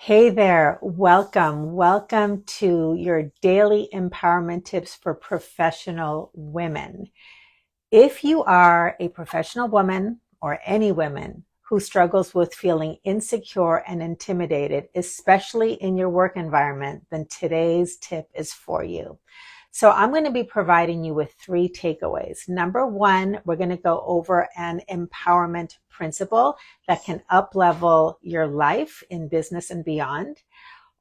Hey there, welcome. Welcome to your daily empowerment tips for professional women. If you are a professional woman or any woman who struggles with feeling insecure and intimidated, especially in your work environment, then today's tip is for you. So I'm going to be providing you with three takeaways. Number one, we're going to go over an empowerment principle that can up-level your life in business and beyond.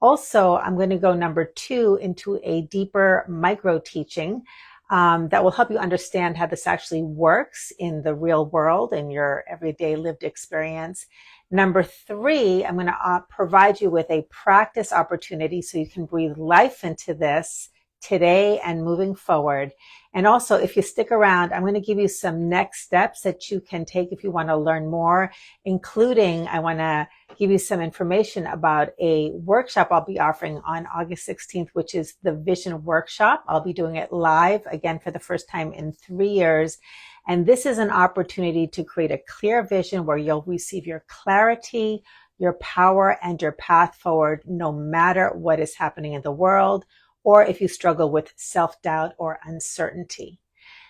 Also, I'm going to go number two into a deeper micro teaching that will help you understand how this actually works in the real world in your everyday lived experience. Number three, I'm going to provide you with a practice opportunity so you can breathe life into this today and moving forward. And also, if you stick around, I'm going to give you some next steps that you can take if you want to learn more, including I want to give you some information about a workshop I'll be offering on August 16th, which is the Vision Workshop. I'll be doing it live again for the first time in 3 years. And this is an opportunity to create a clear vision where you'll receive your clarity, your power, and your path forward, no matter what is happening in the world, or if you struggle with self-doubt or uncertainty.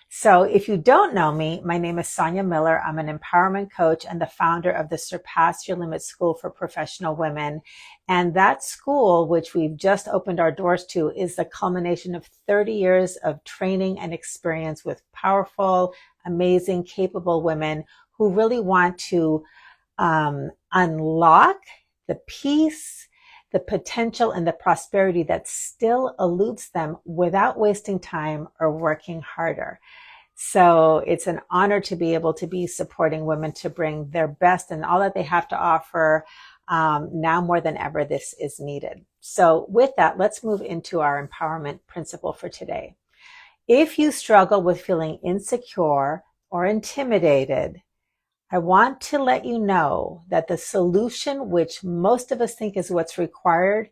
So if you don't know me, my name is Sonia Miller. I'm an empowerment coach and the founder of the Surpass Your Limits School for Professional Women. And that school, which we've just opened our doors to, is the culmination of 30 years of training and experience with powerful, amazing, capable women who really want to unlock the peace, the potential, and the prosperity that still eludes them without wasting time or working harder. So it's an honor to be able to be supporting women to bring their best and all that they have to offer. Now more than ever, this is needed. So with that, let's move into our empowerment principle for today. If you struggle with feeling insecure or intimidated, I want to let you know that the solution, which most of us think is what's required,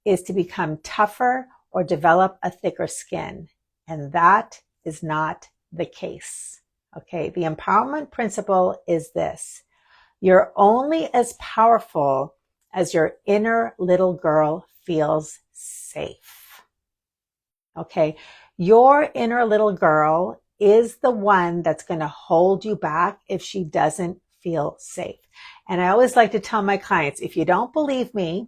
is to become tougher or develop a thicker skin. And that is not the case. Okay, the empowerment principle is this. You're only as powerful as your inner little girl feels safe. Okay, your inner little girl is the one that's going to hold you back if she doesn't feel safe. And I always like to tell my clients, if you don't believe me,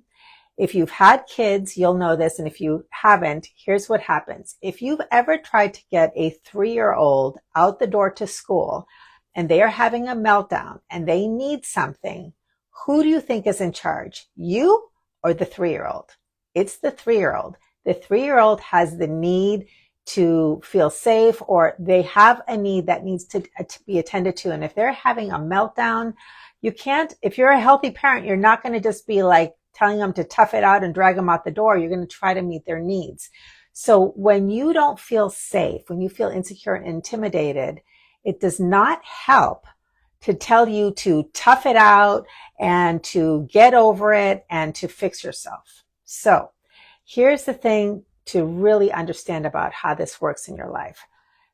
if you've had kids, you'll know this. And if you haven't, here's what happens. If you've ever tried to get a 3-year-old out the door to school and they are having a meltdown and they need something, who do you think is in charge? You or the 3-year-old? It's the 3-year-old. The 3-year-old has the need to feel safe, or they have a need that needs to be attended to. And if they're having a meltdown, you can't, if you're a healthy parent, you're not going to just be like telling them to tough it out and drag them out the door. You're going to try to meet their needs. So when you don't feel safe, when you feel insecure and intimidated, it does not help to tell you to tough it out and to get over it and to fix yourself. So here's the thing to really understand about how this works in your life.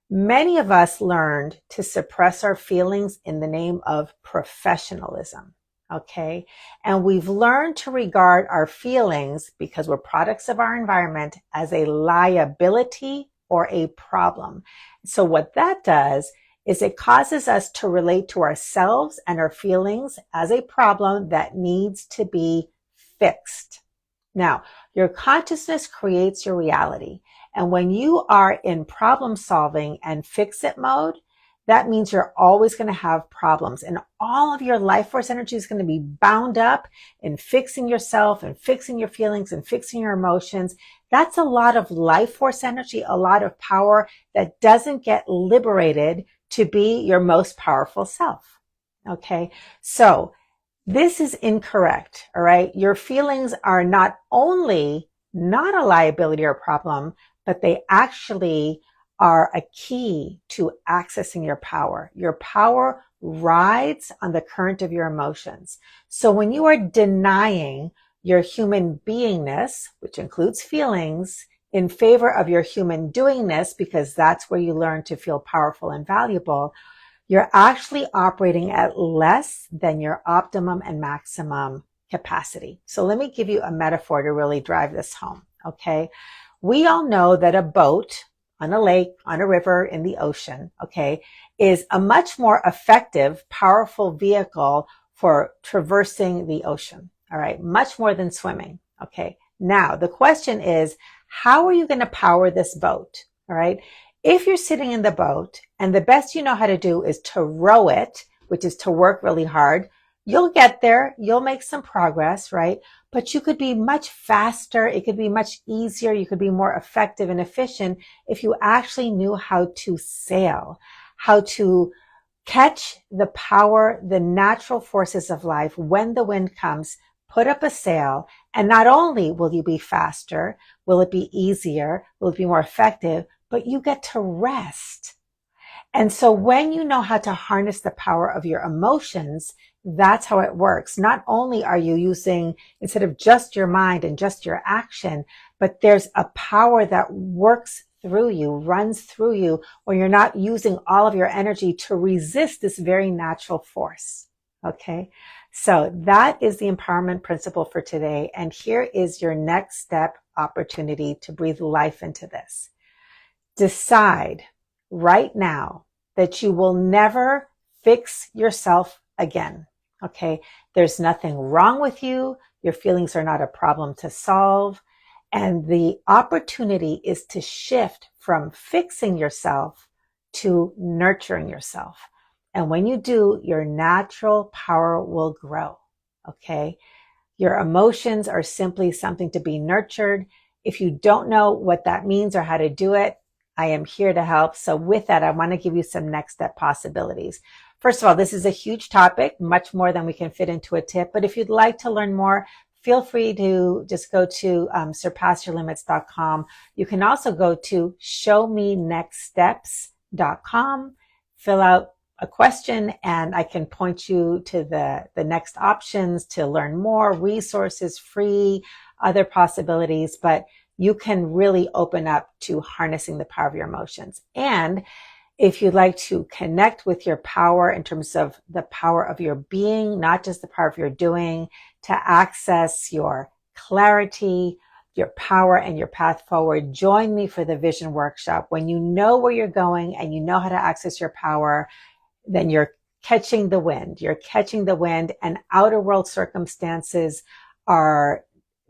Many of us learned to suppress our feelings in the name of professionalism. Okay. And we've learned to regard our feelings, because we're products of our environment, as a liability or a problem. So what that does is it causes us to relate to ourselves and our feelings as a problem that needs to be fixed. Now, your consciousness creates your reality. And when you are in problem solving and fix it mode, that means you're always going to have problems. And all of your life force energy is going to be bound up in fixing yourself and fixing your feelings and fixing your emotions. That's a lot of life force energy, a lot of power that doesn't get liberated to be your most powerful self. Okay. So this is incorrect. All right. Your feelings are not only not a liability or problem, but they actually are a key to accessing your power. Your power rides on the current of your emotions. So when you are denying your human beingness, which includes feelings, in favor of your human doingness, because that's where you learn to feel powerful and valuable, you're actually operating at less than your optimum and maximum capacity. So let me give you a metaphor to really drive this home. Okay. We all know that a boat on a lake, on a river, in the ocean, okay, is a much more effective, powerful vehicle for traversing the ocean. All right. Much more than swimming. Okay. Now the question is, how are you going to power this boat? All right. If you're sitting in the boat and the best you know how to do is to row it, which is to work really hard, you'll get there. You'll make some progress, right? But you could be much faster. It could be much easier. You could be more effective and efficient if you actually knew how to sail, how to catch the power, the natural forces of life when the wind comes, put up a sail, and not only will you be faster, will it be easier, will it be more effective, but you get to rest. And so when you know how to harness the power of your emotions, that's how it works. Not only are you using, instead of just your mind and just your action, but there's a power that works through you, runs through you, where you're not using all of your energy to resist this very natural force. Okay. So that is the empowerment principle for today. And here is your next step opportunity to breathe life into this. Decide right now that you will never fix yourself again. Okay. There's nothing wrong with you. Your feelings are not a problem to solve. And the opportunity is to shift from fixing yourself to nurturing yourself. And when you do, your natural power will grow. Okay. Your emotions are simply something to be nurtured. If you don't know what that means or how to do it, I am here to help. So with that, I want to give you some next step possibilities. First of all, this is a huge topic, much more than we can fit into a tip. But if you'd like to learn more, feel free to just go to surpassyourlimits.com. You can also go to showmenextsteps.com, fill out a question, and I can point you to the next options to learn more, resources, free, other possibilities. But you can really open up to harnessing the power of your emotions. And if you'd like to connect with your power in terms of the power of your being, not just the power of your doing, to access your clarity, your power, and your path forward, join me for the Vision Workshop. When you know where you're going and you know how to access your power, then you're catching the wind. You're catching the wind, and outer world circumstances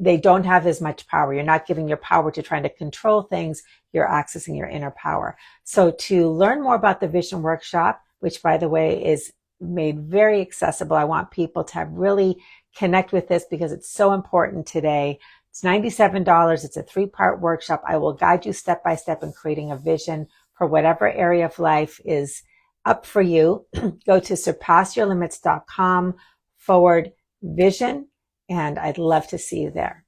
they don't have as much power. You're not giving your power to trying to control things. You're accessing your inner power. So to learn more about the Vision Workshop, which by the way is made very accessible, I want people to really connect with this because it's so important today. It's $97. It's a 3-part workshop. I will guide you step by step in creating a vision for whatever area of life is up for you. Go to surpassyourlimits.com/vision. And I'd love to see you there.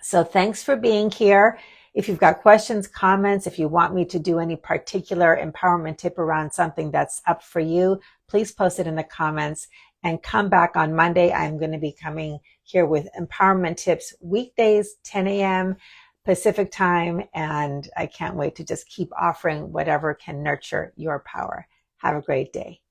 So thanks for being here. If you've got questions, comments, if you want me to do any particular empowerment tip around something that's up for you, please post it in the comments and come back on Monday. I'm going to be coming here with empowerment tips weekdays, 10 a.m. Pacific time. And I can't wait to just keep offering whatever can nurture your power. Have a great day.